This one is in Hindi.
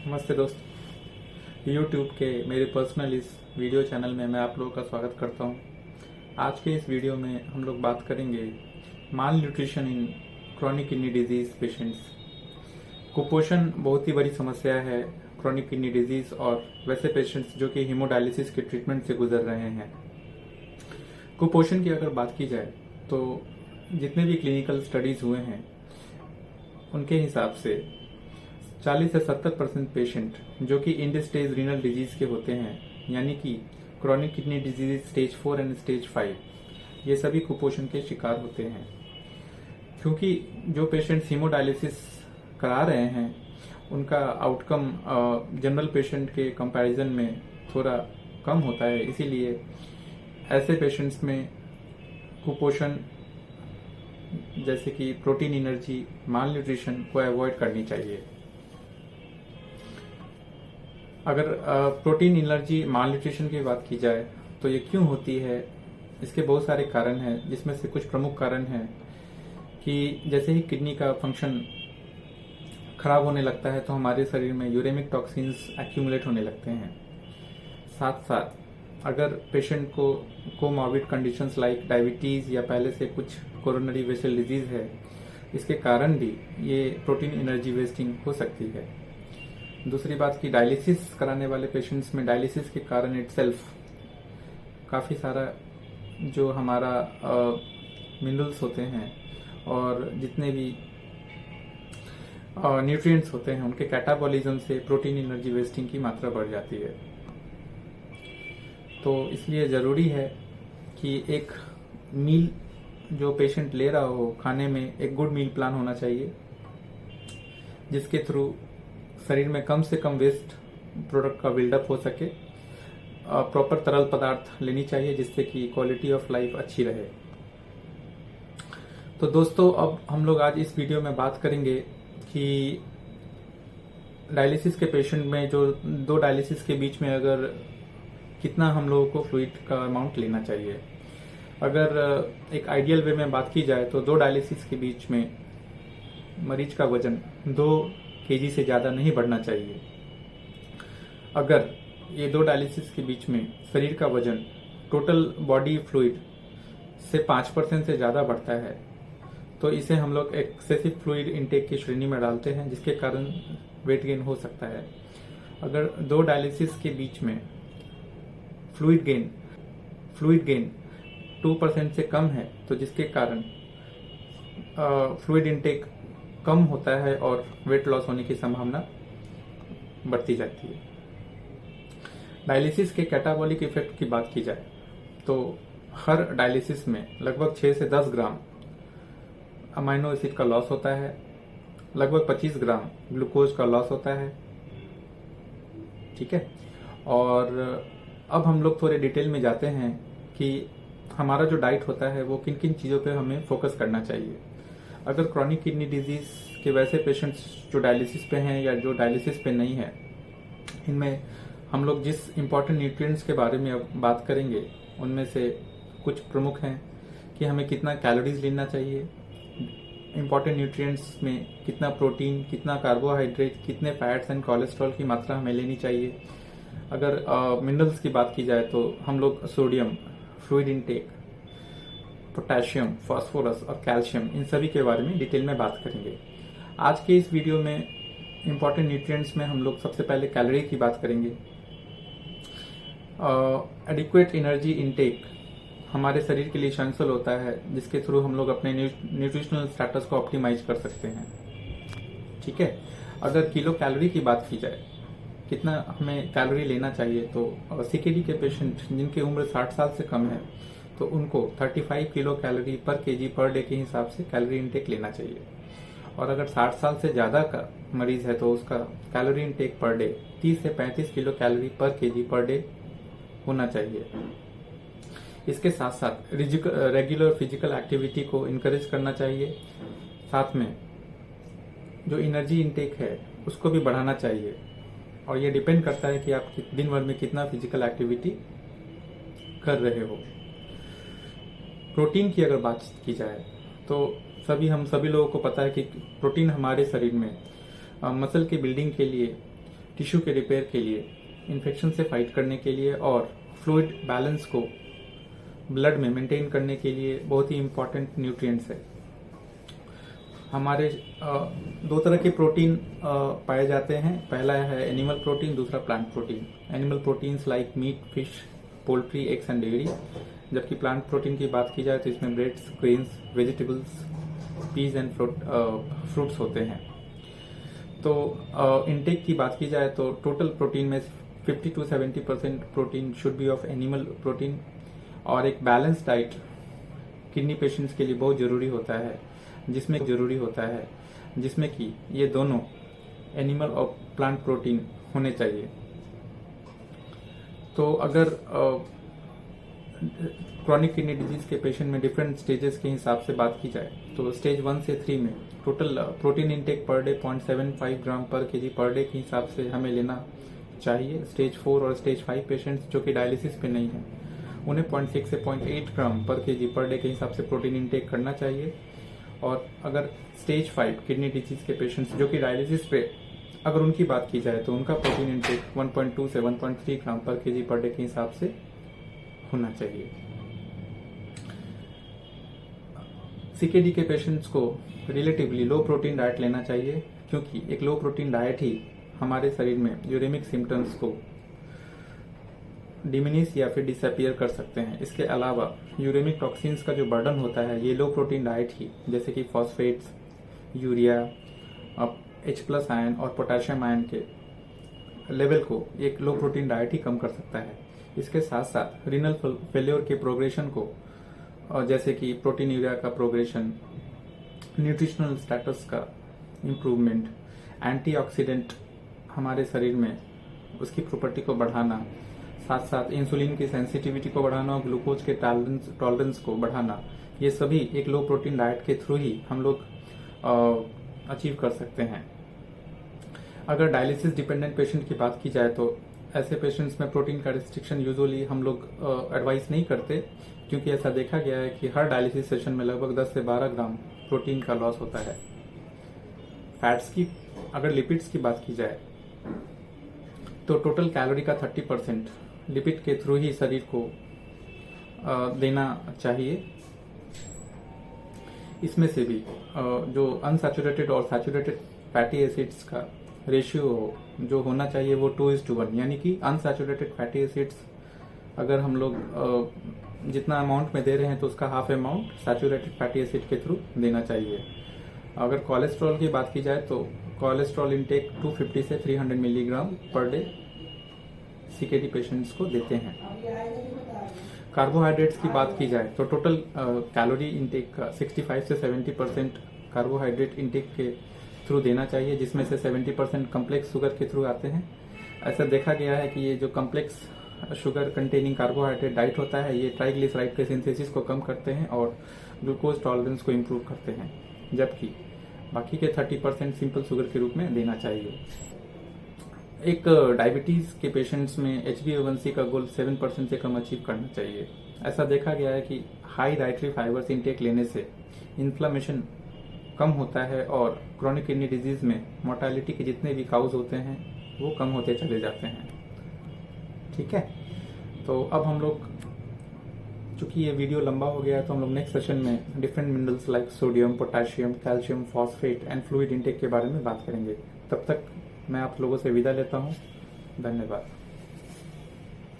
नमस्ते दोस्त। YouTube के मेरे पर्सनल इस वीडियो चैनल में मैं आप लोगों का स्वागत करता हूं। आज के इस वीडियो में हम लोग बात करेंगे malnutrition in chronic kidney disease patients. कुपोषण बहुत ही बड़ी समस्या है क्रॉनिक किडनी डिजीज और वैसे पेशेंट्स जो कि हीमोडायलिसिस के ट्रीटमेंट से गुजर रहे हैं। कुपोषण की अगर बात की जाए तो जितने भी क्लिनिकल स्टडीज हुए हैं उनके हिसाब से 40 से 70% पेशेंट जो कि इंड स्टेज रीनल डिजीज के होते हैं, यानी कि chronic kidney disease stage 4 and stage 5, ये सभी कुपोषण के शिकार होते हैं। क्योंकि जो पेशेंट्स हीमोडायलिसिस करा रहे हैं उनका आउटकम जनरल पेशेंट के कंपैरिजन में थोड़ा कम होता है, इसीलिए ऐसे पेशेंट्स में कुपोषण जैसे कि प्रोटीन एनर्जी माल न्यूट्रिशन को अवॉइड करनी चाहिए। अगर प्रोटीन एनर्जी माल न्यूट्रिशन की बात की जाए तो ये क्यों होती है, इसके बहुत सारे कारण हैं, जिसमें से कुछ प्रमुख कारण हैं कि जैसे ही किडनी का फंक्शन खराब होने लगता है तो हमारे शरीर में यूरेमिक टॉक्सिन्स एक्यूमुलेट होने लगते हैं। साथ साथ अगर पेशेंट को कोमॉर्बिड कंडीशंस लाइक डायबिटीज या पहले से कुछ कोरोनरी वेसल डिजीज है, इसके कारण भी ये प्रोटीन एनर्जी वेस्टिंग हो सकती है। दूसरी बात की डायलिसिस कराने वाले पेशेंट्स में डायलिसिस के कारण इटसेल्फ काफ़ी सारा जो हमारा मिनरल्स होते हैं और जितने भी न्यूट्रिएंट्स होते हैं उनके कैटाबॉलिज्म से प्रोटीन एनर्जी वेस्टिंग की मात्रा बढ़ जाती है। तो इसलिए ज़रूरी है कि एक मील जो पेशेंट ले रहा हो खाने में एक गुड मील प्लान होना चाहिए, जिसके थ्रू शरीर में कम से कम वेस्ट प्रोडक्ट का बिल्डअप हो सके। प्रॉपर तरल पदार्थ लेनी चाहिए जिससे कि क्वालिटी ऑफ लाइफ अच्छी रहे। तो दोस्तों, अब हम लोग आज इस वीडियो में बात करेंगे कि डायलिसिस के पेशेंट में जो दो डायलिसिस के बीच में अगर कितना हम लोगों को फ्लूइड का अमाउंट लेना चाहिए। अगर एक आइडियल वे में बात की जाए तो दो डायलिसिस के बीच में मरीज का वजन 2 kg से ज़्यादा नहीं बढ़ना चाहिए। अगर ये दो डायलिसिस के बीच में शरीर का वजन टोटल बॉडी फ्लूइड से 5% से ज़्यादा बढ़ता है तो इसे हम लोग एक्सेसिव फ्लूइड इनटेक की श्रेणी में डालते हैं, जिसके कारण वेट गेन हो सकता है। अगर दो डायलिसिस के बीच में फ्लूइड गेन 2% से कम है तो जिसके कारण फ्लूइड इनटेक कम होता है और वेट लॉस होने की संभावना बढ़ती जाती है। डायलिसिस के कैटाबॉलिक इफेक्ट की बात की जाए तो हर डायलिसिस में लगभग 6 से 10 ग्राम अमाइनो एसिड का लॉस होता है, लगभग 25 ग्राम ग्लूकोज का लॉस होता है। ठीक है, और अब हम लोग थोड़े डिटेल में जाते हैं कि हमारा जो डाइट होता है वो किन किन चीज़ों पे हमें फोकस करना चाहिए। अगर क्रॉनिक किडनी डिजीज के वैसे पेशेंट्स जो डायलिसिस पे हैं या जो डायलिसिस पे नहीं है, इनमें हम लोग जिस इम्पोर्टेंट न्यूट्रिएंट्स के बारे में अब बात करेंगे उनमें से कुछ प्रमुख हैं कि हमें कितना कैलोरीज लेना चाहिए, इम्पोर्टेंट न्यूट्रिएंट्स में कितना प्रोटीन, कितना कार्बोहाइड्रेट, कितने फैट्स एंड कोलेस्ट्रॉल की मात्रा हमें लेनी चाहिए। अगर मिनरल्स की बात की जाए तो हम लोग sodium, fluid intake, potassium, phosphorus और कैल्शियम, इन सभी के बारे में डिटेल में बात करेंगे। आज के इस वीडियो में इम्पॉर्टेंट न्यूट्रिएंट्स में हम लोग सबसे पहले कैलोरी की बात करेंगे। एडिक्वेट एनर्जी इनटेक हमारे शरीर के लिए एसेंशियल होता है, जिसके थ्रू हम लोग अपने न्यूट्रिशनल स्टेटस को ऑप्टिमाइज कर सकते हैं। ठीक है, अगर किलो कैलोरी की बात की जाए कितना हमें कैलोरी लेना चाहिए तो सीकेडी के पेशेंट जिनकी उम्र 60 साल से कम है तो उनको 35 किलो कैलोरी पर केजी पर डे के हिसाब से कैलोरी इनटेक लेना चाहिए। और अगर 60 साल से ज़्यादा का मरीज है तो उसका कैलोरी इनटेक पर डे 30 से 35 किलो कैलोरी पर केजी पर डे होना चाहिए। इसके साथ साथ रेगुलर फिजिकल एक्टिविटी को इनकरेज करना चाहिए। साथ में जो एनर्जी इनटेक है उसको भी बढ़ाना चाहिए, और ये डिपेंड करता है कि आप दिन भर में कितना फिजिकल एक्टिविटी कर रहे हो। प्रोटीन की अगर बात की जाए तो हम सभी लोगों को पता है कि प्रोटीन हमारे शरीर में मसल की बिल्डिंग के लिए टिश्यू के रिपेयर के लिए, इन्फेक्शन से फाइट करने के लिए और फ्लूइड बैलेंस को ब्लड में मेंटेन करने के लिए बहुत ही इम्पोर्टेंट न्यूट्रिएंट्स है। हमारे दो तरह के प्रोटीन पाए जाते हैं। पहला है एनिमल प्रोटीन, दूसरा plant protein. Animal proteins like meat, fish, poultry, eggs and dairy. जबकि प्लांट प्रोटीन की बात की जाए तो इसमें breads, grains, vegetables, peas and fruits होते हैं। तो इनटेक की बात की जाए तो टोटल प्रोटीन में 50 to 70% protein should be of animal protein. और एक बैलेंस डाइट किडनी पेशेंट्स के लिए बहुत जरूरी होता है, जिसमें कि ये दोनों एनिमल और प्लांट प्रोटीन होने चाहिए। तो अगर क्रॉनिक किडनी डिजीज के पेशेंट में डिफरेंट स्टेजेस के हिसाब से बात की जाए तो स्टेज 1 से 3 में total protein intake per day 0.75 ग्राम पर केजी पर डे के हिसाब से हमें लेना चाहिए। स्टेज 4 और स्टेज 5 पेशेंट्स जो कि डायलिसिस पे नहीं है, उन्हें 0.6 से 0.8 ग्राम पर केजी पर डे के हिसाब से प्रोटीन इंटेक करना चाहिए। और अगर स्टेज 5 किडनी डिजीज के पेशेंट्स जो कि डायलिसिस पे अगर उनकी बात की जाए तो उनका प्रोटीन इंटेक 1.2 से 1.3 ग्राम पर केजी पर डे के हिसाब से होना चाहिए। सीकेडी के पेशेंट्स को रिलेटिवली लो प्रोटीन डाइट लेना चाहिए, क्योंकि एक लो प्रोटीन डाइट ही हमारे शरीर में यूरेमिक सिम्टम्स को डिमिनिश या फिर डिसअपियर कर सकते हैं। इसके अलावा यूरेमिक टॉक्सिन्स का जो बर्डन होता है ये लो प्रोटीन डाइट ही, जैसे कि फॉस्फेट्स, यूरिया, H+ आयन और पोटेशियम आयन के लेवल को एक लो प्रोटीन डाइट ही कम कर सकता है। इसके साथ साथ रीनल फेल्योर के प्रोग्रेशन को, जैसे कि प्रोटीन यूरिया का प्रोग्रेशन, न्यूट्रिशनल स्टेटस का इम्प्रूवमेंट, एंटीऑक्सीडेंट हमारे शरीर में उसकी प्रॉपर्टी को बढ़ाना, साथ साथ इंसुलिन की सेंसिटिविटी को बढ़ाना और ग्लूकोज के टॉलरेंस को बढ़ाना, ये सभी एक लो प्रोटीन डाइट के थ्रू ही हम लोग अचीव कर सकते हैं। अगर डायलिसिस डिपेंडेंट पेशेंट की बात की जाए तो ऐसे पेशेंट्स में प्रोटीन का रिस्ट्रिक्शन यूजुअली हम लोग एडवाइस नहीं करते, क्योंकि ऐसा देखा गया है कि हर डायलिसिस सेशन में लगभग 10 से 12 ग्राम प्रोटीन का लॉस होता है। फैट्स की, अगर लिपिड्स की बात की जाए तो टोटल कैलोरी का 30% लिपिड के थ्रू ही शरीर को देना चाहिए। इसमें से भी जो अनसैचुरेटेड और सैचुरेटेड फैटी एसिड्स का रेशियो जो होना चाहिए वो 2:1, यानी कि अनसैचुरेटेड फैटी एसिड्स अगर हम लोग जितना अमाउंट में दे रहे हैं तो उसका half amount saturated fatty acid के थ्रू देना चाहिए। अगर कोलेस्ट्रॉल की बात की जाए तो कोलेस्ट्रॉल इंटेक 250 से 300 milligram per day CKD patients को देते हैं। कार्बोहाइड्रेट्स की बात की जाए तो टोटल कैलोरी इंटेक का 65 से 70% कार्बोहाइड्रेट इंटेक के थ्रू देना चाहिए, जिसमें से 70% कम्प्लेक्स शुगर के थ्रू आते हैं। ऐसा देखा गया है कि ये जो complex sugar containing carbohydrate diet होता है ये ट्राइग्लिसराइड के सिंथेसिस को कम करते हैं और ग्लूकोज टॉलरेंस को इम्प्रूव करते हैं, जबकि बाकी के 30% सिंपल शुगर के रूप में देना चाहिए। एक डायबिटीज के पेशेंट्स में HbA1c का गोल 7% से कम अचीव करना चाहिए। ऐसा देखा गया है कि हाई डाइटरी फाइबर्स इंटेक लेने से इन्फ्लेमेशन कम होता है और क्रॉनिक किडनी डिजीज में मोर्टालिटी के जितने भी काउज होते हैं वो कम होते चले जाते हैं। ठीक है, तो अब हम लोग, चूंकि ये वीडियो लंबा हो गया है तो हम लोग नेक्स्ट सेशन में different minerals like sodium, potassium, calcium, phosphate and fluid intake के बारे में बात करेंगे। तब तक मैं आप लोगों से विदा लेता हूँ। धन्यवाद।